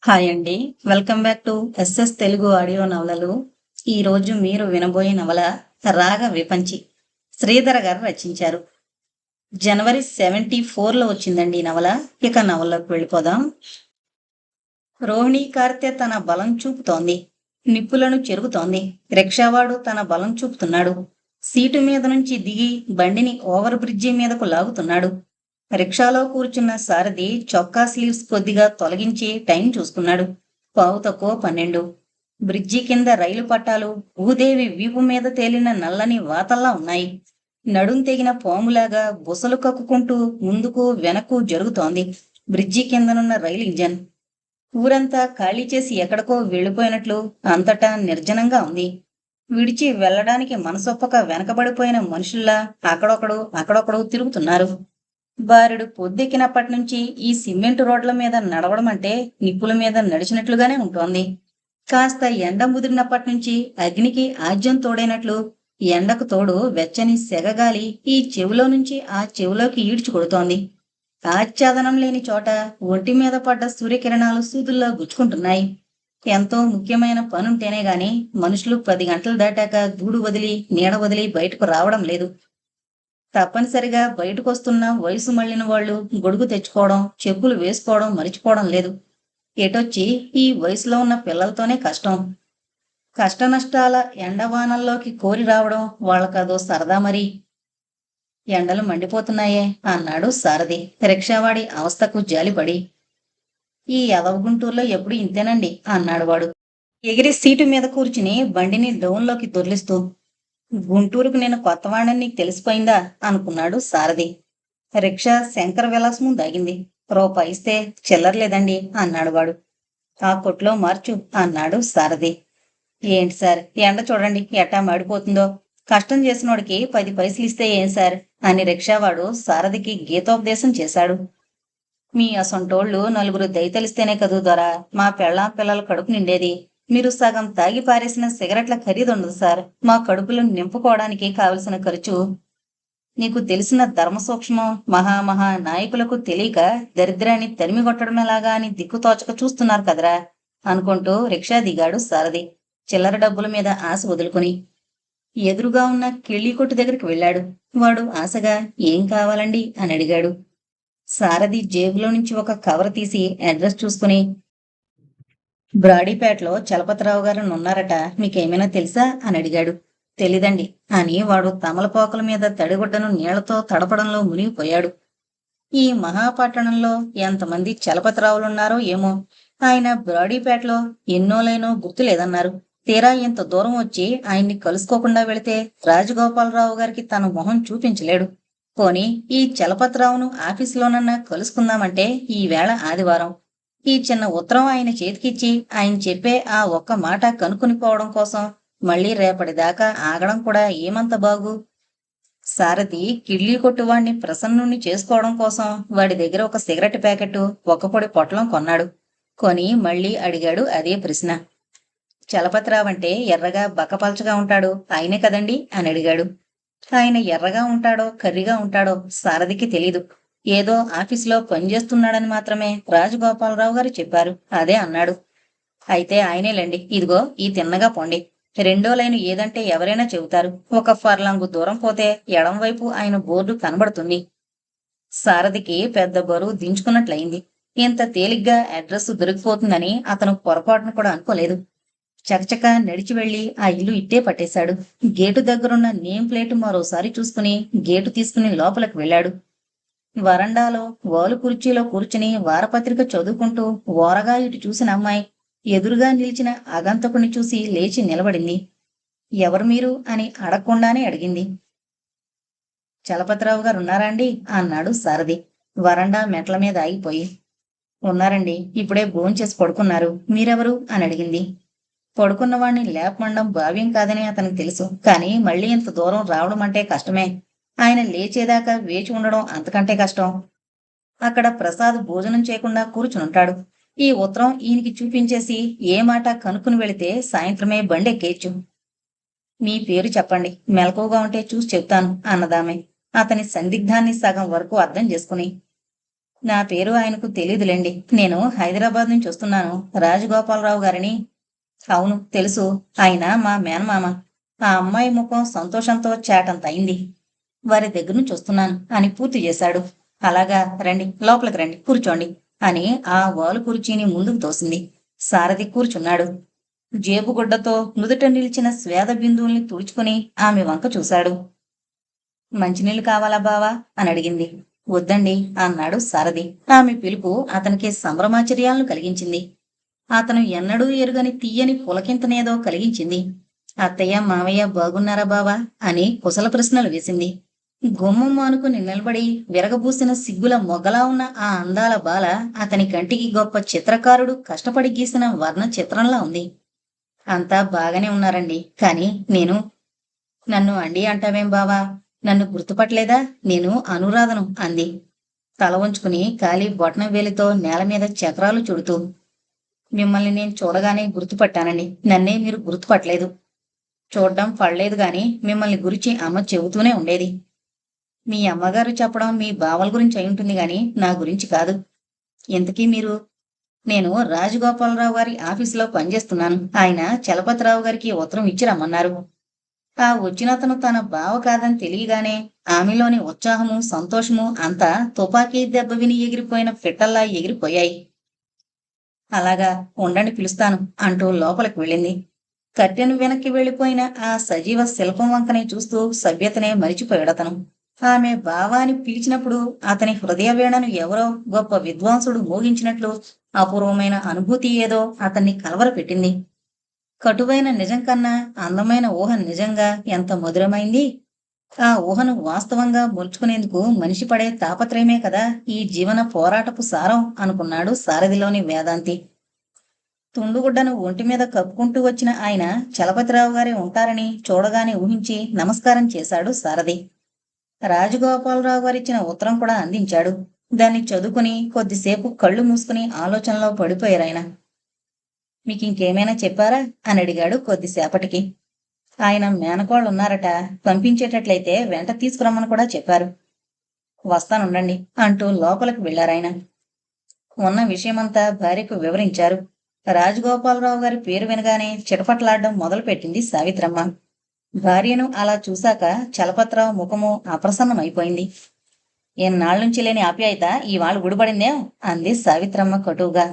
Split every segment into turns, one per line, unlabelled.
Hi అండి. Welcome back to SS Telugu audio నవలలు. ఈరోజు మీరు వినబోయే నవల 'రాగ విపంచి' శ్రీధర్ గారు రచించారు. జనవరి 74లో వచ్చిందండి ఈ నవల. ఇక నవలలోకి వెళ్ళిపోదాం. రోహిణి కార్తె తన బలం చూపుతోంది. నిప్పులను చెరుగుతోంది. రిక్షావాడు తన బలం చూపుతున్నాడు. సీటు మీద నుంచి దిగి బండిని ఓవర్ బ్రిడ్జి మీదకు లాగుతున్నాడు. రిక్షాలో కూర్చున్న సారథి చొక్కా స్లీవ్స్ కొద్దిగా తొలగించి టైం చూసుకున్నాడు. 12:15. బ్రిడ్జి కింద రైలు పట్టాలు భూదేవి వీపు మీద తేలిన నల్లని వాతల్లా ఉన్నాయి. నడుం తెగిన పాములాగా బుసలు కక్కుకుంటూ ముందుకు వెనక్కు జరుగుతోంది బ్రిడ్జి కిందనున్న రైలు ఇంజన్. ఊరంతా ఖాళీ చేసి ఎక్కడికో వెళ్ళిపోయినట్లు అంతటా నిర్జనంగా ఉంది. విడిచి వెళ్లడానికి మనసొప్పక వెనకబడిపోయిన మనుషుల్లా అక్కడొకడు తిరుగుతున్నారు. బారెడు పొద్దెక్కినప్పటి నుంచి ఈ సిమెంటు రోడ్ల మీద నడవడం అంటే నిప్పుల మీద నడిచినట్లుగానే ఉంటోంది. కాస్త ఎండ ముదిరినప్పటి నుంచి అగ్నికి ఆజ్యం తోడైనట్లు ఎండకు తోడు వెచ్చని సెగగాలి ఈ చెవిలో నుంచి ఆ చెవిలోకి ఈడ్చి కొడుతోంది. ఆచ్ఛాదనం లేని చోట ఒంటి మీద పడ్డ సూర్యకిరణాలు సూదుల్లో గుచ్చుకుంటున్నాయి. ఎంతో ముఖ్యమైన పనుంటేనే గాని మనుషులు 10 గంటలు దాటాక గూడు వదిలి నీడ వదిలి బయటకు రావడం లేదు. తప్పనిసరిగా బయటకొస్తున్న వయసు మళ్ళిన వాళ్ళు గొడుగు తెచ్చుకోవడం, చెప్పులు వేసుకోవడం మరిచిపోవడం లేదు. ఎటొచ్చి ఈ వయసులో ఉన్న పిల్లలతోనే కష్టం. కష్టనష్టాల ఎండవానల్లోకి కోరి రావడం వాళ్ళకదో సరదా మరి. ఎండలు మండిపోతున్నాయే అన్నాడు సారథి రిక్షావాడి అవస్థకు జాలిపడి. ఈ ఎదవ గుంటూరులో ఎప్పుడు ఇంతేనండి అన్నాడు వాడు ఎగిరి సీటు మీద కూర్చుని బండిని డౌన్లోకి దొర్లిస్తూ. గుంటూరుకు నేను కొత్తవాడని నీకు తెలిసిపోయిందా అనుకున్నాడు సారథి. రిక్షా శంకర విలాస్ ముందు ఆగింది. రూపాయి ఇస్తే చిల్లర లేదండి అన్నాడు వాడు. ఆ కొట్లో మార్చు అన్నాడు సారథి. ఏంటి సార్, ఎండ చూడండి ఎట్టా మాడిపోతుందో. కష్టం చేసినోడికి 10 పైసలు ఇస్తే ఏం సార్ అని రిక్షావాడు సారథికి గీతోపదేశం చేశాడు. మీ అసొంటోళ్ళు నలుగురు దయతలిస్తేనే కదూ దొరా మా పెళ్ళాం పిల్లల కడుపు నిండేది. మీరు సగం తాగి పారేసిన సిగరెట్ల ఖరీదుండదు సార్. మా కడుపులను నింపుకోవడానికి కావలసిన ఖర్చు. నీకు తెలిసిన ధర్మ సూక్ష్మం మహామహా నాయకులకు తెలియక దరిద్రాన్ని తరిమిగొట్టడమేలాగా అని దిక్కుతోచక చూస్తున్నారు కదరా అనుకుంటూ రిక్షా దిగాడు సారథి చిల్లర డబ్బుల మీద ఆశ వదులుకుని. ఎదురుగా ఉన్న కిళ్ళీ కొట్టు దగ్గరికి వెళ్ళాడు. వాడు ఆశగా ఏం కావాలండి అని అడిగాడు. సారథి జేబులో నుంచి ఒక కవర్ తీసి అడ్రస్ చూసుకుని, బ్రాడీపేటలో చలపతిరావు గారు ఉన్నారట, మీకేమైనా తెలుసా అని అడిగాడు. తెలీదండి అని వాడు తమలపాకుల మీద తడిగుడ్డను నీళ్లతో తడపడంలో మునిగిపోయాడు. ఈ మహాపట్టణంలో ఎంతమంది చలపతిరావులున్నారో ఏమో. ఆయన బ్రాడీపేటలో ఎన్నోలైనో గుర్తులేదన్నారు. తీరా ఇంత దూరం వచ్చి ఆయన్ని కలుసుకోకుండా వెళితే రాజగోపాలరావు గారికి తన మొహం చూపించలేడు. పోని ఈ చలపతిరావును ఆఫీసులోనన్నా కలుసుకుందామంటే ఈవేళ ఆదివారం. ఈ చిన్న ఉత్తరం ఆయన చేతికిచ్చి ఆయన చెప్పే ఆ ఒక్క మాట కనుక్కునిపోవడం కోసం మళ్ళీ రేపటిదాకా ఆగడం కూడా ఏమంత బాగు. సారథి కిడ్లీ కొట్టువాణ్ణి ప్రసన్నుణ్ణి చేసుకోవడం కోసం వాడి దగ్గర ఒక సిగరెట్ ప్యాకెట్ ఒక పొడి పొట్లం కొన్నాడు. కొని మళ్ళీ అడిగాడు అదే ప్రశ్న. చలపతిరావంటే ఎర్రగా బక్కపల్చగా ఉంటాడు ఆయనే కదండి అని అడిగాడు. ఆయన ఎర్రగా ఉంటాడో కర్రిగా ఉంటాడో సారథికి తెలీదు. ఏదో ఆఫీసులో పనిచేస్తున్నాడని మాత్రమే రాజగోపాలరావు గారు చెప్పారు. అదే అన్నాడు. అయితే ఆయనేలండి. ఇదిగో ఈ తిన్నగా పొండి. 2వ లైను ఏదంటే ఎవరైనా చెబుతారు. ఒక ఫర్లాంగు దూరం పోతే ఎడంవైపు ఆయన బోర్డు కనబడుతుంది. సారథికి పెద్ద బరువు దించుకున్నట్లయింది. ఇంత తేలిగ్గా అడ్రస్ దొరికిపోతుందని అతను పొరపాటును కూడా అనుకోలేదు. చకచక నడిచి వెళ్లి ఆ ఇల్లు ఇట్టే పట్టేశాడు. గేటు దగ్గరున్న నేమ్ ప్లేటు మరోసారి చూసుకుని గేటు తీసుకుని లోపలికి వెళ్ళాడు. వరండాలో వాలు కుర్చీలో కూర్చుని వారపత్రిక చదువుకుంటూ ఓరగా ఇటు చూసిన అమ్మాయి ఎదురుగా నిలిచిన ఆగంతకుని చూసి లేచి నిలబడింది. ఎవరు మీరు అని అడగకుండానే అడిగింది. చలపతిరావు గారు ఉన్నారా అండి అన్నాడు సారథి వరండా మెట్ల మీద ఆగిపోయి. ఉన్నారండి, ఇప్పుడే భోంచేసి పడుకున్నారు. మీరెవరు అని అడిగింది. పడుకున్నవాణ్ణి లేపమండం భావ్యం కాదని అతనికి తెలుసు. కానీ మళ్ళీ ఇంత దూరం రావడం అంటే కష్టమే. ఆయన లేచేదాకా వేచి ఉండడం అంతకంటే కష్టం. అక్కడ ప్రసాద్ భోజనం చేయకుండా కూర్చునుంటాడు. ఈ ఉత్తరం ఈయనకి చూపించేసి ఏ మాట కనుక్కుని వెళితే సాయంత్రమే బండెక్కేయచ్చు. మీ పేరు చెప్పండి, మెలకువగా ఉంటే చూసి చెప్తాను అన్నదామె అతని సందిగ్ధాన్ని సగం వరకు అర్థం చేసుకుని. నా పేరు ఆయనకు తెలీదులేండి. నేను హైదరాబాద్ నుంచి వస్తున్నాను. రాజగోపాలరావు గారని. అవును, తెలుసు. ఆయన మా మేనమామ. ఆ అమ్మాయి ముఖం సంతోషంతో చాటంత అయింది. వారి దగ్గర నుంచి వస్తున్నాను అని పూర్తి చేశాడు. అలాగా, రండి, లోపలికి రండి, కూర్చోండి అని ఆ వాలు కుర్చీని ముందుకు తోసింది. సారథి కూర్చున్నాడు. జేబుగుడ్డతో నుదుట నిలిచిన స్వేద బిందువుల్ని తుడుచుకుని ఆమె వంక చూశాడు. మంచినీళ్ళు కావాలా బావా అని అడిగింది. వద్దండి అన్నాడు సారథి. ఆమె పిలుపు అతనికి సంభ్రమాచర్యాలను కలిగించింది. అతను ఎన్నడూ ఎరుగని తీయని పులకింతనేదో కలిగించింది. అత్తయ్య మావయ్య బాగున్నారా బావా అని కుశల ప్రశ్నలు వేసింది. గుమ్మం ఆనుకుని నిలబడి విరగబూసిన సిగ్గుల మొగలా ఉన్న ఆ అందాల బాల అతని కంటికి గొప్ప చిత్రకారుడు కష్టపడి గీసిన వర్ణ చిత్రంలా ఉంది. అంతా బాగానే ఉన్నారండి, కానీ నన్ను అండి అంటావేం బావా? నన్ను గుర్తుపట్టలేదా? నేను అనురాధను అంది తల వంచుకుని ఖాళీ బొటన వేలితో నేల మీద చక్రాలు చుడుతూ. మిమ్మల్ని నేను చూడగానే గుర్తుపట్టానండి. నన్నే మీరు గుర్తుపట్టలేదు. చూడ్డం పడలేదు గాని మిమ్మల్ని గురించి అమ్మ చెబుతూనే ఉండేది. మీ అమ్మగారు చెప్పడం మీ బావల గురించి అయి ఉంటుంది గాని నా గురించి కాదు. ఇంతకీ మీరు? నేను రాజగోపాలరావు గారి ఆఫీసులో పనిచేస్తున్నాను. ఆయన చలపతిరావు గారికి ఉత్తరం ఇచ్చి రమ్మన్నారు. ఆ వచ్చినతను తన బావ కాదని తెలియగానే ఆమెలోని ఉత్సాహము సంతోషము అంతా తుపాకీ దెబ్బ విని ఎగిరిపోయిన పిట్టల్లా ఎగిరిపోయాయి. అలాగా, ఉండండి పిలుస్తాను అంటూ లోపలికి వెళ్ళింది. కట్టెను వెనక్కి వెళ్లిపోయిన ఆ సజీవ శిల్పం వంకనే చూస్తూ సభ్యతనే మరిచిపోయాడతను. ఆమె బావాని పిలిచినప్పుడు అతని హృదయ వీణను ఎవరో గొప్ప విద్వాంసుడు మోగించినట్లు అపూర్వమైన అనుభూతి ఏదో అతన్ని కలవరపెట్టింది. కటువైన నిజం కన్నా అందమైన ఊహ నిజంగా ఎంత మధురమైంది. ఆ ఊహను వాస్తవంగా మొలుచుకునేందుకు మనిషి పడే తాపత్రయమే కదా ఈ జీవన పోరాటపు సారం అనుకున్నాడు సారథిలోని వేదాంతి. తుండుగుడ్డను ఒంటి మీద కప్పుకుంటూ వచ్చిన ఆయన చలపతిరావు గారే ఉంటారని చూడగానే ఊహించి నమస్కారం చేశాడు సారథి. రాజగోపాలరావు గారిచ్చిన ఉత్తరం కూడా అందించాడు. దాన్ని చదువుకుని కొద్దిసేపు కళ్ళు మూసుకుని ఆలోచనలో పడిపోయారాయన. మీకింకేమైనా చెప్పారా అని అడిగాడు కొద్దిసేపటికి. ఆయన మేనకోళ్ళున్నారట, పంపించేటట్లయితే వెంట తీసుకురమ్మని కూడా చెప్పారు. వస్తానుండండి అంటూ లోపలికి వెళ్లారాయన. ఉన్న విషయమంతా భార్యకు వివరించారు. రాజగోపాలరావు గారి పేరు వినగానే చిటపట్లాడడం మొదలుపెట్టింది సావిత్రమ్మ. భార్యను అలా చూశాక చలపతిరావు ముఖము అప్రసన్నమైపోయింది. ఎన్నాళ్ళనుంచి లేని ఆప్యాయత ఈవాళ గుడిపడిందేం అంది సావిత్రమ్మ కటువుగా.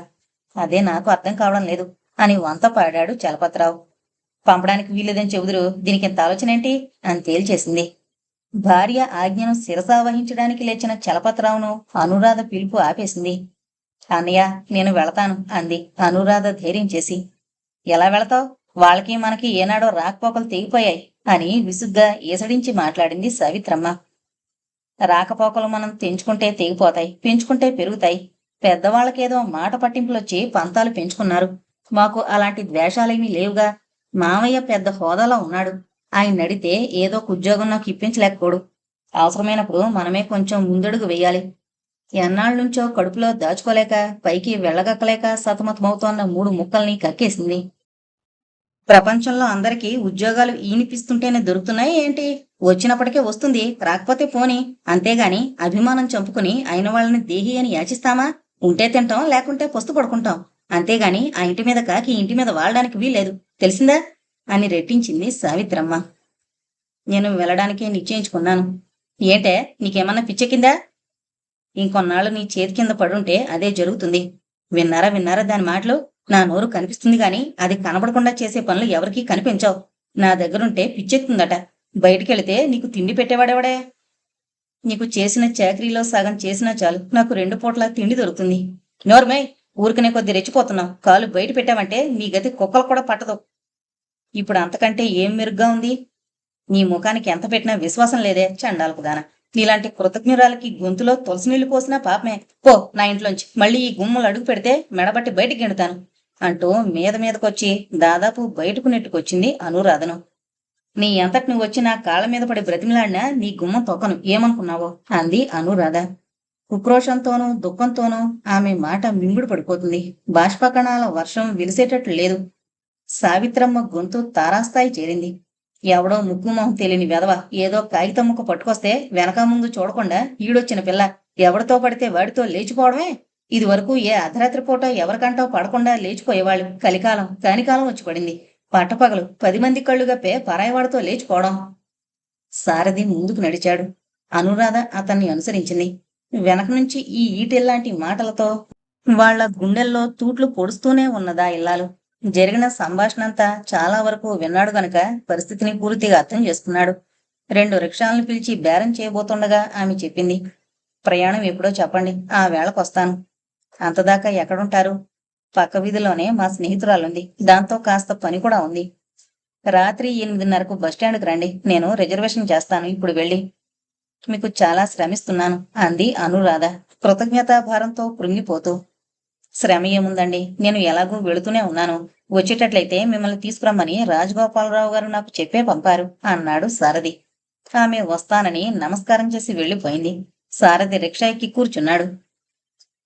అదే నాకు అర్థం కావడం లేదు అని వంత పాడాడు చలపతిరావు. పంపడానికి వీల్లేదని చెబుదురు, దీనికింత ఆలోచనేంటి అని తేల్చేసింది. భార్య ఆజ్ఞను శిరసావహించడానికి లేచిన చలపతిరావును అనురాధ పిలుపు ఆపేసింది. అన్నయ్య, నేను వెళతాను అంది అనురాధ ధైర్యం చేసి. ఎలా వెళతావు? వాళ్ళకి మనకి ఏనాడో రాకపోకలు తెగిపోయాయి అని విసుగ్గా ఈసడించి మాట్లాడింది సావిత్రమ్మ. రాకపోకలు మనం తెంచుకుంటే తెగిపోతాయి, పెంచుకుంటే పెరుగుతాయి. పెద్దవాళ్ళకేదో మాట పట్టింపులొచ్చి పంతాలు పెంచుకున్నారు. మాకు అలాంటి ద్వేషాలేమీ లేవుగా. మామయ్య పెద్ద హోదాలో ఉన్నాడు. ఆయన నడితే ఏదో ఉద్యోగం నాకు ఇప్పించలేకపోడు. అవసరమైనప్పుడు మనమే కొంచెం ముందడుగు వెయ్యాలి. ఎన్నాళ్ళనుంచో కడుపులో దాచుకోలేక పైకి వెళ్ళగక్కలేక సతమతమవుతోన్న 3 ముక్కల్ని కక్కేసింది. ప్రపంచంలో అందరికీ ఉద్యోగాలు ఈనిపిస్తుంటేనే దొరుకుతున్నాయి ఏంటి? వచ్చినప్పటికే వస్తుంది, రాకపోతే పోని. అంతేగాని అభిమానం చంపుకుని అయిన వాళ్ళని దేహి అని యాచిస్తామా? ఉంటే తింటాం, లేకుంటే పొస్తు పడుకుంటాం. అంతేగాని ఆ ఇంటి మీద కాకి ఇంటి మీద వాడడానికి వీల్లేదు, తెలిసిందా అని రెట్టించింది సావిత్రమ్మ. నేను వెళ్ళడానికే నిశ్చయించుకున్నాను. ఏంటే, నీకేమన్నా పిచ్చెక్కిందా? ఇంకొన్నాళ్ళు నీ చేతి కింద పడుంటే అదే జరుగుతుంది. విన్నారా దాని మాటలు? నా నోరు కనిపిస్తుంది గాని అది కనబడకుండా చేసే పనులు ఎవరికీ కనిపించవు. నా దగ్గరుంటే పిచ్చెక్కుతుందట. బయటికెళితే నీకు తిండి పెట్టేవాడెవడే? నీకు చేసిన చాకరీలో సగం చేసినా చాలు, నాకు 2 పూట్ల తిండి దొరుకుతుంది. నోర్మై, ఊరికనే కొద్ది రెచ్చిపోతున్నావు. కాలు బయట పెట్టావంటే నీ గతి కుక్కలు కూడా పట్టదు. ఇప్పుడు అంతకంటే ఏం మెరుగ్గా ఉంది? నీ ముఖానికి ఎంత పెట్టినా విశ్వాసం లేదే చండాలపుదాన. నీలాంటి కృతజ్ఞురాలకి గొంతులో తులసి నీళ్లు పోసినా పాపమే. పో నా ఇంట్లోంచి. మళ్ళీ ఈ గుమ్మలు అడుగు పెడితే మెడబట్టి బయటికి గెండుతాను అంటూ మీదకొచ్చి దాదాపు బయటకు నెట్టుకొచ్చింది అనురాధను. నీ అంతటి నువ్వు వచ్చి నా కాళ్ళ మీద పడి బ్రతిమిలాడినా నీ గుమ్మం తొక్కను, ఏమనుకున్నావో అంది అనురాధ. ఉక్రోషంతోనూ దుఃఖంతోనూ ఆమె మాట మింగుడు పడిపోతుంది. బాష్పకణాల వర్షం విలిసేటట్లు లేదు. సావిత్రమ్మ గొంతు తారాస్థాయి చేరింది. ఎవడో ముక్కు మొహం తెలియని వెధవ ఏదో కాగితం ముక్క పట్టుకొస్తే వెనక ముందు చూడకుండా ఈడొచ్చిన పిల్ల ఎవరితో పడితే వాడితో లేచిపోవడమే. ఇది వరకు ఏ అర్ధరాత్రి పూట ఎవరికంటో పడకుండా లేచిపోయేవాళ్ళు. కలికాలం కానికాలం వచ్చి పడింది. పట్టపగలు 10 మంది కళ్ళు గప్పే పరాయివాడితో లేచిపోవడం. సారథి ముందుకు నడిచాడు. అనురాధ అతన్ని అనుసరించింది. వెనక నుంచి ఈ ఈటెల్లాంటి మాటలతో వాళ్ళ గుండెల్లో తూట్లు పొడుస్తూనే ఉన్నదా ఇల్లాలు. జరిగిన సంభాషణంతా చాలా వరకు విన్నాడు గనుక పరిస్థితిని పూర్తిగా అర్థం చేసుకున్నాడు. 2 రిక్షాలను పిలిచి బేరం చేయబోతుండగా ఆమె చెప్పింది, ప్రయాణం ఎప్పుడో చెప్పండి, ఆ వేళకొస్తాను. అంతదాకా ఎక్కడుంటారు? పక్క వీధిలోనే మా స్నేహితురాలుంది. దాంతో కాస్త పని కూడా ఉంది. రాత్రి 8:30కు బస్టాండ్కి రండి. నేను రిజర్వేషన్ చేస్తాను ఇప్పుడు వెళ్ళి. మీకు చాలా శ్రమిస్తున్నాను అంది అనురాధ కృతజ్ఞతాభారంతో కృంగిపోతూ. శ్రమ ఏముందండి, నేను ఎలాగూ వెళుతూనే ఉన్నాను. వచ్చేటట్లయితే మిమ్మల్ని తీసుకురమ్మని రాజగోపాలరావు గారు నాకు చెప్పే పంపారు అన్నాడు సారథి. ఆమె వస్తానని నమస్కారం చేసి వెళ్ళిపోయింది. సారథి రిక్షా ఎక్కి కూర్చున్నాడు.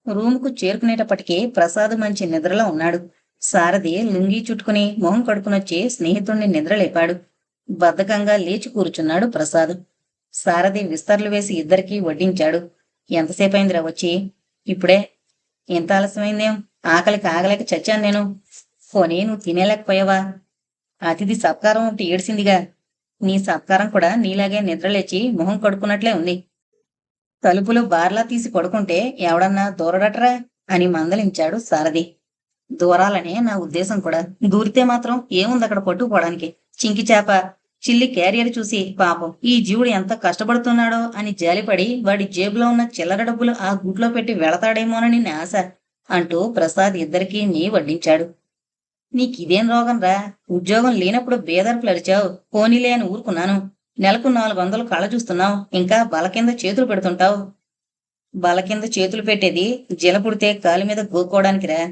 రూముకు చేరుకునేటప్పటికీ ప్రసాద్ మంచి నిద్రలో ఉన్నాడు. సారథి లుంగీ చుట్టుకుని మొహం కడుకునొచ్చి స్నేహితుణ్ణి నిద్రలేపాడు. బద్ధకంగా లేచి కూర్చున్నాడు ప్రసాద్. సారథి విస్తర్లు వేసి ఇద్దరికీ వడ్డించాడు. ఎంతసేపైందిరా వచ్చి? ఇప్పుడే. ఎంత ఆలస్యమైందేం? ఆకలికి ఆగలేక చచ్చాను నేను. పోనీ నువ్వు తినేలేకపోయావా? అతిథి సత్కారం ఒకటి ఏడ్చిందిగా. నీ సత్కారం కూడా నీలాగే నిద్రలేచి మొహం కడుక్కున్నట్లే ఉంది. తలుపులు బార్లా తీసి పడుకుంటే ఎవడన్నా దూరడట్రా అని మందలించాడు సారథి. దూరాలనే నా ఉద్దేశం కూడా. దూరితే మాత్రం ఏముంది అక్కడ పట్టుకుపోవడానికి? చింకి చేప చిల్లి క్యారియర్ చూసి పాపం ఈ జీవుడు ఎంత కష్టపడుతున్నాడో అని జాలిపడి వాడి జేబులో ఉన్న చిల్లర డబ్బులు ఆ గుట్లో పెట్టి వెళతాడేమోనని ఆశ అంటూ ప్రసాద్ ఇద్దరికీ నీ వడ్డించాడు. నీకిదేం రోగం రా? ఉద్యోగం లేనప్పుడు బేదర్పులు అరిచావు, పోనీలే అని ఊరుకున్నాను. నెలకు 400 కళ్ళ చూస్తున్నావు, ఇంకా బల కింద చేతులు పెడుతుంటావు. బల కింద చేతులు పెట్టేది జల పుడితే కాలు మీద గోక్కోవడానికిరా.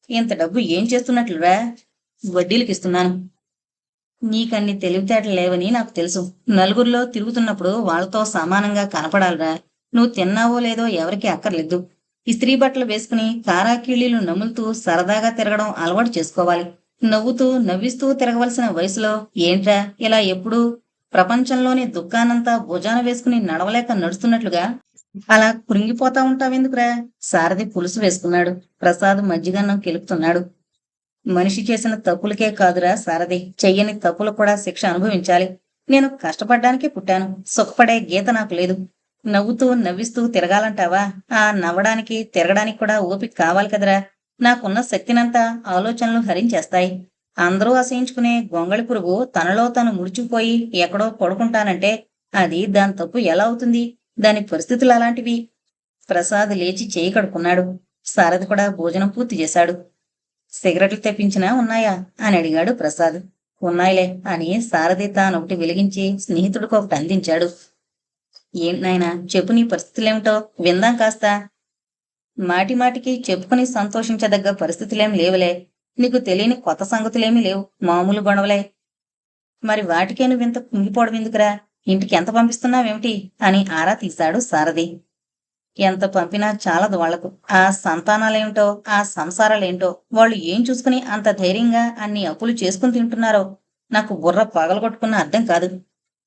ఇంత డబ్బు ఏం చేస్తున్నట్లురా? వడ్డీలకు ఇస్తున్నాను. నీకన్ని తెలివితేటలు లేవని నాకు తెలుసు. నలుగురిలో తిరుగుతున్నప్పుడు వాళ్ళతో సమానంగా కనపడాలిరా. నువ్వు తిన్నావో లేదో ఎవరికీ అక్కర్లేదు. ఇస్త్రీ బట్టలు వేసుకుని కారాకీళీలు నములుతూ సరదాగా తిరగడం అలవాటు చేసుకోవాలి. నవ్వుతూ నవ్విస్తూ తిరగవలసిన వయసులో ఏంట్రా ఇలా ఎప్పుడూ ప్రపంచంలోని దుఃఖానంతా భుజాన వేసుకుని నడవలేక నడుస్తున్నట్లుగా అలా కృంగిపోతా ఉంటావెందుకురా? సారథి పులుసు వేసుకున్నాడు. ప్రసాద్ మజ్జిగన్నం కెలుపుతున్నాడు. మనిషి చేసిన తప్పులకే కాదురా సారథి, చెయ్యని తప్పులు కూడా శిక్ష అనుభవించాలి. నేను కష్టపడ్డానికే పుట్టాను. సుఖపడే గీత నాకు లేదు. నవ్వుతూ నవ్విస్తూ తిరగాలంటావా? ఆ నవ్వడానికి తిరగడానికి కూడా ఓపిక కావాలి కదరా. నాకున్న శక్తినంతా ఆలోచనలు హరించేస్తాయి. అందరూ అసహించుకునే గొంగళి పురుగు తనలో తను ముడిచిపోయి ఎక్కడో పడుకుంటానంటే అది దాని తప్పు ఎలా అవుతుంది? దాని పరిస్థితులు అలాంటివి. ప్రసాద్ లేచి చేయి కడుక్కున్నాడు. సారథి కూడా భోజనం పూర్తి చేశాడు. సిగరెట్లు తెప్పించినా ఉన్నాయా అని అడిగాడు ప్రసాద్. ఉన్నాయిలే అని సారథి తానొకటి వెలిగించి స్నేహితుడికి ఒకటి అందించాడు. ఏంటనాయనా, చెప్పు నీ పరిస్థితులేమిటో విందాం కాస్త. మాటి మాటికి చెప్పుకుని సంతోషించదగ్గ పరిస్థితులేం లేవులే. నీకు తెలియని కొత్త సంగతులేమీ లేవు, మామూలు గొడవలే. మరి వాటికే నువ్వింత కుంగిపోవడం ఎందుకురా? ఇంటికి ఎంత పంపిస్తున్నావేమిటి అని ఆరా తీశాడు సారథి. ఎంత పంపినా చాలదు వాళ్లకు. ఆ సంతానాలేమిటో, ఆ సంసారాలేంటో, వాళ్ళు ఏం చూసుకుని అంత ధైర్యంగా అన్ని అప్పులు చేసుకుని తింటున్నారో నాకు బుర్ర పగలగొట్టుకున్న అర్థం కాదు.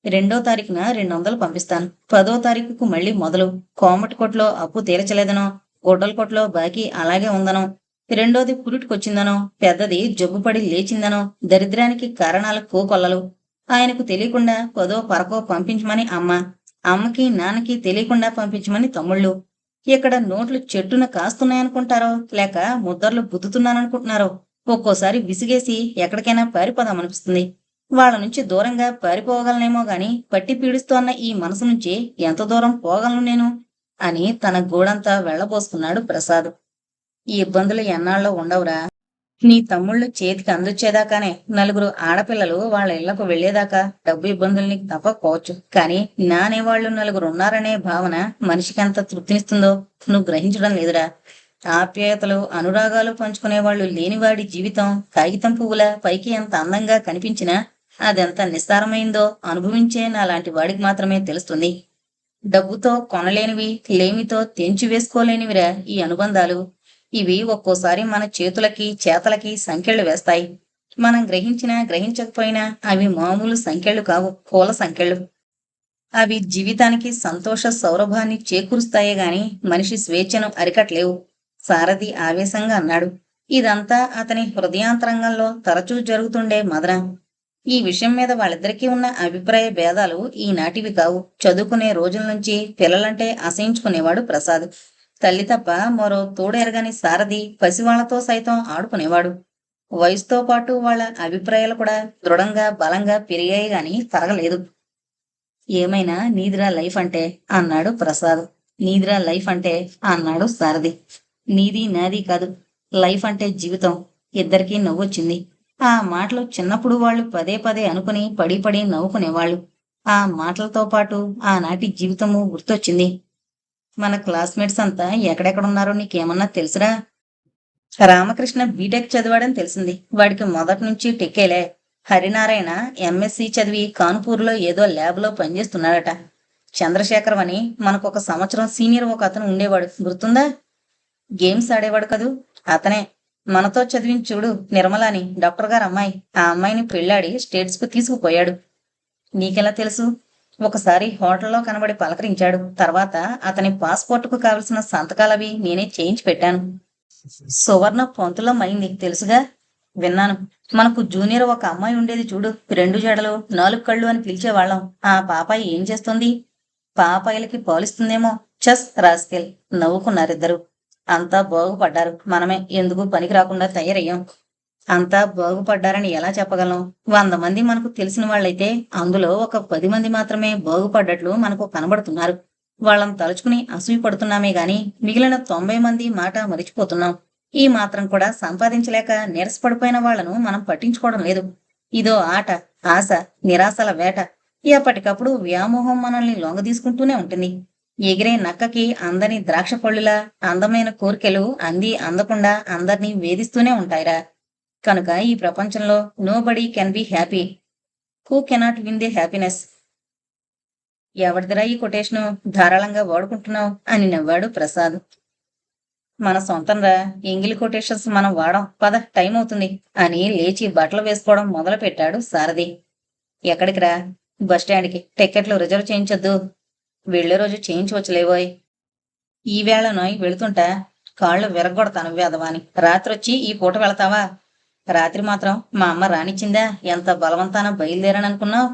2వ తారీఖున 200 పంపిస్తాను. 10వ తారీఖుకు మళ్ళీ మొదలు. కోమటి కొట్లో అప్పు తీర్చలేదనో, గొడ్డల కొట్లో బాకీ అలాగే ఉందనో, రెండోది పురిటికొచ్చిందనో, పెద్దది జబ్బుపడి లేచిందనో, దరిద్రానికి కారణాల కోకొల్లలు. ఆయనకు తెలియకుండా 10వ పరకో పంపించమని అమ్మ, అమ్మకి నాన్నకి తెలియకుండా పంపించమని తమ్ముళ్ళు. ఇక్కడ నోట్లు చెట్టున కాస్తున్నాయనుకుంటారో లేక ముద్దర్లు గుద్దుతున్నాననుకుంటున్నారో. ఒక్కోసారి విసిగేసి ఎక్కడికైనా పారిపోదామనిపిస్తుంది. వాళ్ళ నుంచి దూరంగా పారిపోగలనేమో గాని పట్టి పీడిస్తోన్న ఈ మనసు నుంచి ఎంత దూరం పోగలను నేను అని తన గోడంతా వెళ్లబోసుకున్నాడు ప్రసాద్. ఈ ఇబ్బందులు ఎన్నాళ్ళో ఉండవురా. నీ తమ్ముళ్ళు చేతికి అందొచ్చేదాకానే, నలుగురు ఆడపిల్లలు వాళ్ళ ఇళ్లకు వెళ్లేదాకా డబ్బు ఇబ్బందులు నీకు తప్పకపోవచ్చు. కానీ నానేవాళ్లు నలుగురు ఉన్నారనే భావన మనిషికెంత తృప్తినిస్తుందో నువ్వు గ్రహించడం లేదురా. ఆప్యాయతలు అనురాగాలు పంచుకునేవాళ్లు లేనివాడి జీవితం కాగితం పువ్వుల పైకి ఎంత అందంగా కనిపించినా అదెంత నిస్సారమైందో అనుభవించే నాలాంటి వాడికి మాత్రమే తెలుస్తుంది. డబ్బుతో కొనలేనివి, లేమితో తెంచి వేసుకోలేనివిరా ఈ అనుబంధాలు. ఇవి ఒక్కోసారి మన చేతులకి చేతలకి సంకెళ్ళు వేస్తాయి. మనం గ్రహించినా గ్రహించకపోయినా అవి మామూలు సంకెళ్ళు కావు, పూల సంకెళ్ళు. అవి జీవితానికి సంతోష సౌరభాన్ని చేకూరుస్తాయే గాని మనిషి స్వేచ్ఛను అరికట్లేవు. సారథి ఆవేశంగా అన్నాడు. ఇదంతా అతని హృదయాంతరంగంలో తరచూ జరుగుతుండే మదన. ఈ విషయం మీద వాళ్ళిద్దరికీ ఉన్న అభిప్రాయ భేదాలు ఈనాటివి కావు. చదువుకునే రోజుల నుంచి పిల్లలంటే అసహించుకునేవాడు ప్రసాద్. తల్లి తప్ప మరో తోడెరగని సారథి పసివాళ్లతో సైతం ఆడుకునేవాడు. వయసుతో పాటు వాళ్ళ అభిప్రాయాలు కూడా దృఢంగా బలంగా పెరిగాయి గాని తరగలేదు. ఏమైనా నీదిరా లైఫ్ అంటే అన్నాడు ప్రసాద్. నీదిరా లైఫ్ అంటే అన్నాడు సారథి. నీది నాది కాదు, లైఫ్ అంటే జీవితం. ఇద్దరికీ నవ్వొచ్చింది. ఆ మాటలు చిన్నప్పుడు వాళ్ళు పదే పదే అనుకుని పడి పడి నవ్వుకునేవాళ్ళు. ఆ మాటలతో పాటు ఆనాటి జీవితము గుర్తొచ్చింది. మన క్లాస్మేట్స్ అంతా ఎక్కడెక్కడున్నారో నీకేమన్నా తెలుసురా? రామకృష్ణ బీటెక్ చదివాడని తెలిసింది. వాడికి మొదటి నుంచి టెక్కేలే. హరినారాయణ ఎంఎస్సి చదివి కాన్పూర్లో ఏదో ల్యాబ్లో పనిచేస్తున్నాడట. చంద్రశేఖరం అని మనకొక సంవత్సరం సీనియర్ ఒక అతను ఉండేవాడు, గుర్తుందా? గేమ్స్ ఆడేవాడు కదూ, అతనే. మనతో చదివించి చూడు, నిర్మలాని, డాక్టర్ గారు అమ్మాయి. ఆ అమ్మాయిని పెళ్ళాడి స్టేట్స్ కు తీసుకుపోయాడు. నీకెలా తెలుసు? ఒకసారి హోటల్లో కనబడి పలకరించాడు. తర్వాత అతని పాస్పోర్టుకు కావలసిన సంతకాలవి నేనే చేయించి పెట్టాను. సువర్ణ పొంతులం అయింది, తెలుసుగా? విన్నాను. మనకు జూనియర్ ఒక అమ్మాయి ఉండేది చూడు, 2 జడలు 4 కళ్ళు అని పిలిచేవాళ్ళం. ఆ పాపాయి ఏం చేస్తుంది? పాపాయిలకి పాలిస్తుందేమో. చస్ రాస్కెల్. నవ్వుకున్నారిద్దరు. అంతా బాగుపడ్డారు, మనమే ఎందుకు పనికి రాకుండా తయారయ్యాం. అంతా బాగుపడ్డారని ఎలా చెప్పగలం? 100 మంది మనకు తెలిసిన వాళ్ళైతే అందులో ఒక 10 మంది మాత్రమే బాగుపడ్డట్లు మనకు కనబడుతున్నారు. వాళ్ళని తలుచుకుని అసూయ పడుతున్నామే గాని మిగిలిన 90 మంది మాట మరిచిపోతున్నాం. ఈ మాత్రం కూడా సంపాదించలేక నీరసపడిపోయిన వాళ్లను మనం పట్టించుకోవడం లేదు. ఇదో ఆట, ఆశ, నిరాశల వేట. ఎప్పటికప్పుడు వ్యామోహం మనల్ని లొంగదీసుకుంటూనే ఉంటుంది. ఎగిరే నక్కకి అందని ద్రాక్ష పళ్ళులా అందమైన కోరికలు అంది అందకుండా అందర్నీ వేధిస్తూనే ఉంటాయిరా. కనుక ఈ ప్రపంచంలో nobody can be happy who cannot win the happiness. ఎవరిదిరా ఈ కొటేషను ధారాళంగా వాడుకుంటున్నావు అని నవ్వాడు ప్రసాద్. మన సొంతంరా, ఎంగిలి కొటేషన్స్ మనం వాడం. పద, టైం అవుతుంది అని లేచి బట్టలు వేసుకోవడం మొదలు పెట్టాడు సారథి. ఎక్కడికిరా? బస్టాండ్కి. టికెట్లు రిజర్వ్ చేయించొద్దు. వెళ్లే రోజు చేయించవచ్చులేవోయ్. ఈవేళనోయ్ వెళుతుంటా కాళ్ళు విరగొడతాను వేదవాని. రాత్రొచ్చి ఈ పూట వెళతావా? రాత్రి మాత్రం మా అమ్మ రానిచ్చిందా? ఎంత బలవంతాన బయలుదేరాననుకున్నావు?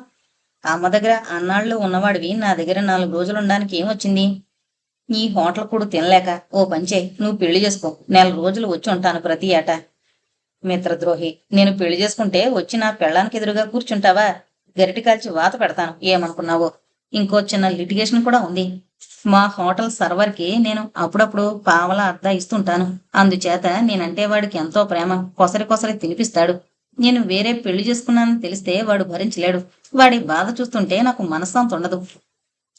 అమ్మ దగ్గర అన్నాళ్ళు ఉన్నవాడివి నా దగ్గర 4 రోజులుండడానికి ఏమొచ్చింది? ఈ హోటల్ కూడా తినలేక ఓ పంచే, నువ్వు పెళ్లి చేసుకో. 4 రోజులు వచ్చి ఉంటాను ప్రతి ఏటా. మిత్రద్రోహి, నేను పెళ్లి చేసుకుంటే వచ్చి నా పెళ్ళానికి ఎదురుగా కూర్చుంటావా? గరిటి కాల్చి వాత పెడతాను, ఏమనుకున్నావో. ఇంకో చిన్న లిటిగేషన్ కూడా ఉంది. మా హోటల్ సర్వర్కి నేను అప్పుడప్పుడు పావలా అద్దా ఇస్తుంటాను. అందుచేత నేనంటే వాడికి ఎంతో ప్రేమ. కొసరి కొసరి తినిపిస్తాడు. నేను వేరే పెళ్లి చేసుకున్నానని తెలిస్తే వాడు భరించలేడు. వాడి బాధ చూస్తుంటే నాకు మనశ్శాంతి ఉండదు.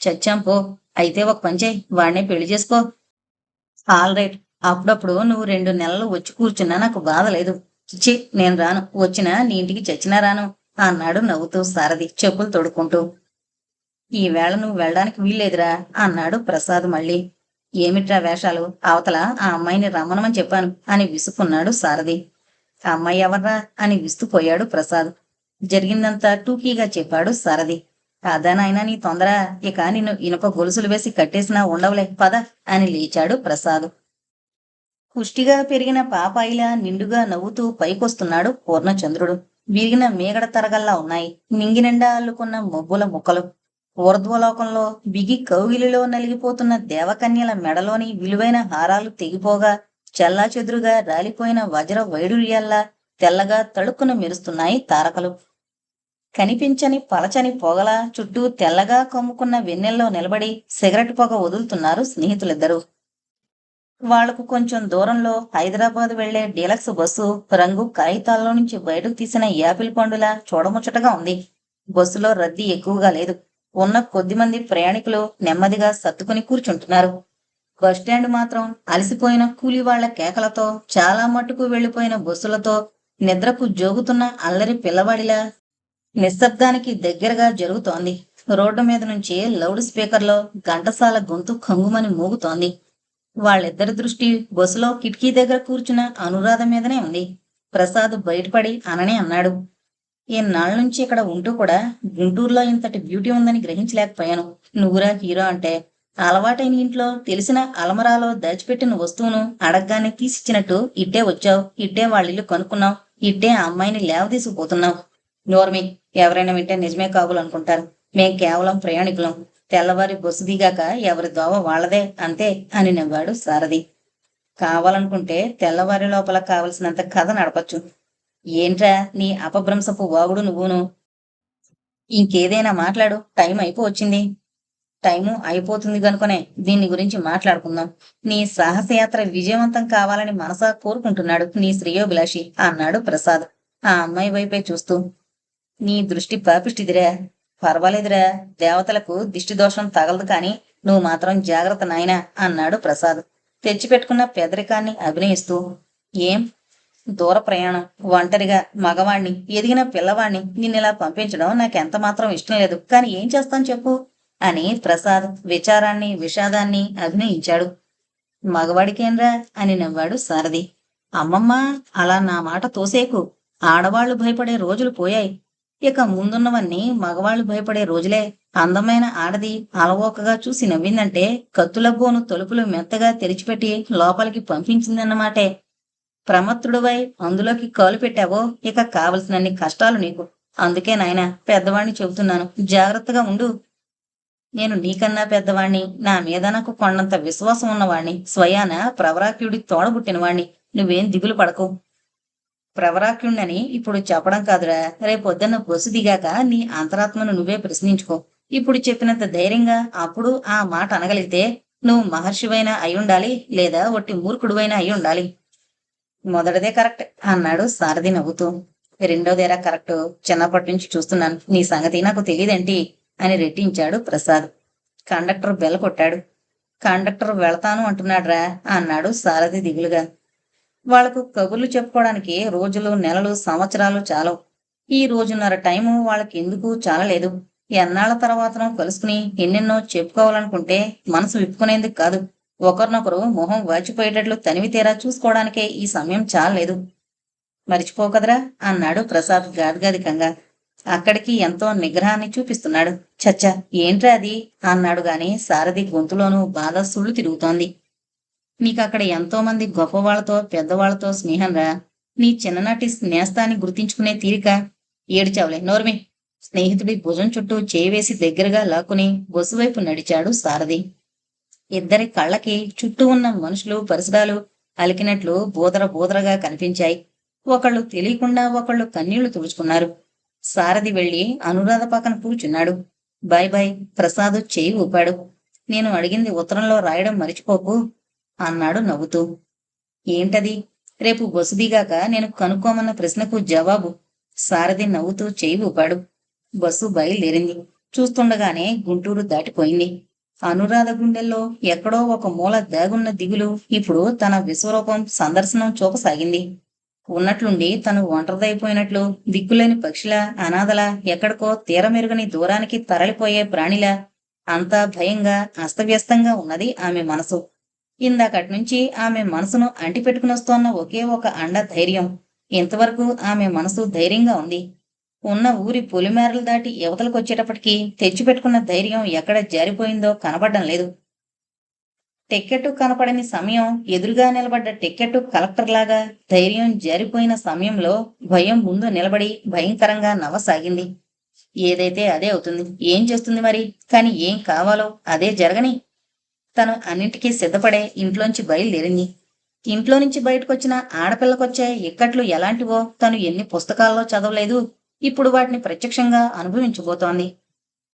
చచ్చాం పో. అయితే ఒక పంచే, వాడినే పెళ్లి చేసుకో. All right. అప్పుడప్పుడు నువ్వు 2 నెలలు వచ్చి కూర్చున్నా నాకు బాధ లేదు. చిచ్చి, నేను రాను. వచ్చినా నీ ఇంటికి చచ్చినా రాను అన్నాడు నవ్వుతూ సారథి చెప్పులు తొడుక్కుంటూ. ఈవేళ నువ్వు వెళ్ళడానికి వీల్లేదురా అన్నాడు ప్రసాద్ మళ్ళీ. ఏమిట్రా వేషాలు? అవతల ఆ అమ్మాయిని రమ్మనమని చెప్పాను అని విసుక్కున్నాడు సారథి. ఆ అమ్మాయి ఎవర్రా అని విస్తుపోయాడు ప్రసాద్. జరిగిందంతా టూకీగా చెప్పాడు సారథి. అదానాయనా నీ తొందర, ఇక నిన్ను ఇనుప గొలుసులు వేసి కట్టేసినా ఉండవులే, పద అని లేచాడు ప్రసాద్. పుష్టిగా పెరిగిన పాపాయిలా నిండుగా నవ్వుతూ పైకొస్తున్నాడు పూర్ణచంద్రుడు. విరిగిన మేగడ తరగల్లా ఉన్నాయి నింగినిండా అల్లుకున్న మబ్బుల ముక్కలు. ఊర్ధ్వలోకంలో బిగి కౌగిలిలో నలిగిపోతున్న దేవకన్యల మెడలోని విలువైన హారాలు తెగిపోగా చెల్లాచెదురుగా రాలిపోయిన వజ్ర వైడూర్యాల్లా తెల్లగా తళుక్కున మెరుస్తున్నాయి తారకలు. కనిపించని పలచని పొగల చుట్టూ తెల్లగా కమ్ముకున్న వెన్నెల్లో నిలబడి సిగరెట్ పొగ వదులుతున్నారు స్నేహితులిద్దరూ. వాళ్లకు కొంచెం దూరంలో హైదరాబాద్ వెళ్లే డీలక్స్ బస్సు రంగు కాగితాల్లో నుంచి బయటకు తీసిన యాపిల్ పండులా చూడముచ్చటగా ఉంది. బస్సులో రద్దీ ఎక్కువగా లేదు. ఉన్న కొద్దిమంది ప్రయాణికులు నెమ్మదిగా సర్దుకుని కూర్చుంటున్నారు. బస్టాండ్ మాత్రం అలసిపోయిన కూలివాళ్ల కేకలతో, చాలా మట్టుకు వెళ్లిపోయిన బస్సులతో, నిద్రకు జోగుతున్న అల్లరి పిల్లవాడిలా నిశ్శబ్దానికి దగ్గరగా జరుగుతోంది. రోడ్డు మీద నుంచి లౌడ్ స్పీకర్లో ఘంటసాల గొంతు ఖంగుమని మోగుతోంది. వాళ్ళిద్దరి దృష్టి బస్సులో కిటికీ దగ్గర కూర్చున్న అనురాధ మీదనే ఉంది. ప్రసాద్ బయటపడి అననే అన్నాడు. ఇన్నాళ్ళ నుంచి ఇక్కడ ఉంటూ కూడా గుంటూరులో ఇంతటి బ్యూటీ ఉందని గ్రహించలేకపోయాను. నువ్వురా హీరో అంటే అలవాటైన ఇంట్లో తెలిసిన అలమరాలో దాచిపెట్టిన వస్తువును అడగ్గానే తీసిచ్చినట్టు ఇట్టే వచ్చావు, ఇట్టే వాళ్ళిల్లు కనుక్కున్నావు, ఇట్టే ఆ అమ్మాయిని లేవదీసుకుపోతున్నావు. నోర్మి, ఎవరైనా వింటే నిజమే కాబోలనుకుంటారు. మేం కేవలం ప్రయాణికులం. తెల్లవారి బస్సు దిగాక ఎవరి దోవ వాళ్ళదే అంతే అని నవ్వాడు సారథి. కావాలనుకుంటే తెల్లవారి లోపల కావలసినంత కథ నడపచ్చు. ఏంట్రా నీ అపభ్రంశపు వాగుడు నువ్వును? ఇంకేదైనా మాట్లాడు, టైం అయిపోవచ్చింది. టైము అయిపోతుంది గనుకనే దీన్ని గురించి మాట్లాడుకుందాం. నీ సాహసయాత్ర విజయవంతం కావాలని మనసా కోరుకుంటున్నాడు నీ శ్రేయోభిలాషి అన్నాడు ప్రసాద్ ఆ అమ్మాయి వైపే చూస్తూ. నీ దృష్టి పాపిష్టిదిరా. పర్వాలేదురా, దేవతలకు దిష్టి దోషం తగలదు కాని నువ్వు మాత్రం జాగ్రత్త నాయనా అన్నాడు ప్రసాద్ తెచ్చిపెట్టుకున్న పెదరికాన్ని అభినయిస్తూ. ఏం? దూర ప్రయాణం, ఒంటరిగా, మగవాణ్ణి, ఎదిగిన పిల్లవాణ్ణి నిన్నిలా పంపించడం నాకెంత మాత్రం ఇష్టం లేదు. కాని ఏం చేస్తాను చెప్పు అని ప్రసాద్ విచారాన్ని విషాదాన్ని అభినయించాడు. మగవాడికేంరా అని నవ్వాడు సారథి. అమ్మమ్మ, అలా నా మాట తోసేకు. ఆడవాళ్లు భయపడే రోజులు పోయాయి. ఇక ముందున్నవన్నీ మగవాళ్లు భయపడే రోజులే. అందమైన ఆడది అలవోకగా చూసి నవ్విందంటే కత్తులబ్బోను తలుపులు మెత్తగా తెరిచిపెట్టి లోపలికి పంపించిందన్నమాటే. ప్రమత్తుడువై అందులోకి కాలు పెట్టావో ఇక కావలసినన్ని కష్టాలు నీకు. అందుకే నాయనా పెద్దవాణ్ణి చెబుతున్నాను, జాగ్రత్తగా ఉండు. నేను నీకన్నా పెద్దవాణ్ణి, నా మీద నాకు కొండంత విశ్వాసం ఉన్నవాణ్ణి, స్వయాన ప్రవరాక్యుడి తోడబుట్టినవాణ్ణి. నువ్వేం దిగులు పడకు. ప్రవరాక్యుణ్ణని ఇప్పుడు చెప్పడం కాదురా, రేపొద్దున్న బస్సు దిగాక నీ అంతరాత్మను నువ్వే ప్రశ్నించుకో. ఇప్పుడు చెప్పినంత ధైర్యంగా అప్పుడు ఆ మాట అనగలిగితే నువ్వు మహర్షివైనా అయ్యుండాలి, లేదా ఒట్టి మూర్ఖుడువైనా అయ్యుండాలి. మొదటిదే కరెక్ట్ అన్నాడు సారథి నవ్వుతూ. రెండోదేరా కరెక్ట్. చిన్నప్పటి నుంచి చూస్తున్నాను. నీ సంగతి నాకు తెలియదేంటి అని రెట్టించాడు ప్రసాద్. కండక్టర్ బెల్ల కొట్టాడు. కండక్టర్ వెళతాను అంటున్నాడ్రా అన్నాడు సారథి దిగులుగా. వాళ్లకు కబుర్లు చెప్పుకోవడానికి రోజులు, నెలలు, సంవత్సరాలు చాలవు. ఈ రోజున్నర టైము వాళ్ళకెందుకు చాలలేదు. ఎన్నాళ్ల తర్వాతనో కలుసుకుని ఎన్నెన్నో చెప్పుకోవాలనుకుంటే మనసు విప్పుకునేందుకు కాదు, ఒకరినొకరు మొహం వాచిపోయేటట్లు తనివి తీరా చూసుకోవడానికే ఈ సమయం చాలలేదు. మరిచిపోకదరా అన్నాడు ప్రసాద్ గాదిగాదికంగా. అక్కడికి ఎంతో నిగ్రహాన్ని చూపిస్తున్నాడు. చచ్చా, ఏంట్రా అది అన్నాడు గాని సారథి గొంతులోనూ బాధ సుళ్ళు తిరుగుతోంది. నీకక్కడ ఎంతో మంది గొప్పవాళ్లతో పెద్దవాళ్లతో స్నేహంరా. నీ చిన్ననాటి స్నేస్తాన్ని గుర్తించుకునే తీరిక. ఏడిచావులే, నోర్మి. స్నేహితుడి భుజం చుట్టూ చేయివేసి దగ్గరగా లాక్కుని బొసువైపు నడిచాడు సారథి. ఇద్దరి కళ్ళకి చుట్టూ ఉన్న మనుషులు పరిసరాలు అలికినట్లు బోదరగా కనిపించాయి. ఒకళ్ళు తెలియకుండా ఒకళ్ళు కన్నీళ్లు తుడుచుకున్నారు. సారథి వెళ్లి అనురాధ పక్కన కూర్చున్నాడు. బాయ్ బాయ్ ప్రసాద్ చేయి ఊపాడు. నేను అడిగింది ఉత్తరంలో రాయడం మరిచిపోకు అన్నాడు నవ్వుతూ. ఏంటది? రేపు బస్సు దిగాక నేను కనుక్కోమన్న ప్రశ్నకు జవాబు. సారథి నవ్వుతూ చేయి ఊపాడు. బస్సు బయలుదేరింది. చూస్తుండగానే గుంటూరు దాటిపోయింది. అనురాధ గుండెల్లో ఎక్కడో ఒక మూల దాగున్న దిగులు ఇప్పుడు తన విశ్వరూపం సందర్శనం చూపసాగింది. ఉన్నట్లుండి తను ఒంటరిదైపోయినట్లు, దిక్కులేని పక్షిలా, అనాథలా, ఎక్కడికో తీరమెరుగని దూరానికి తరలిపోయే ప్రాణిలా, అంతా భయంగా అస్తవ్యస్తంగా ఉన్నది ఆమె మనసు. ఇందాకట్నుంచి ఆమె మనసును అంటిపెట్టుకునొస్తోన్న ఒకే ఒక అండ ధైర్యం. ఇంతవరకు ఆమె మనసు ధైర్యంగా ఉంది. ఉన్న ఊరి పొలిమేరలు దాటి యువతలకొచ్చేటప్పటికీ తెచ్చిపెట్టుకున్న ధైర్యం ఎక్కడ జారిపోయిందో కనబడ్డం లేదు. టిక్కెట్టు కనపడని సమయం, ఎదురుగా నిలబడ్డ టిక్కెట్టు కలెక్టర్లాగా ధైర్యం జారిపోయిన సమయంలో భయం ముందు నిలబడి భయంకరంగా నవ్వసాగింది. ఏదైతే అదే అవుతుంది. ఏం చేస్తుంది మరి? కాని ఏం కావాలో అదే జరగని. తను అన్నింటికీ సిద్ధపడే ఇంట్లోంచి బయలుదేరింది. ఇంట్లో నుంచి బయటకొచ్చిన ఆడపిల్లకొచ్చే ఇక్కట్లు ఎలాంటివో తను ఎన్ని పుస్తకాల్లో చదవలేదు. ఇప్పుడు వాటిని ప్రత్యక్షంగా అనుభవించబోతోంది.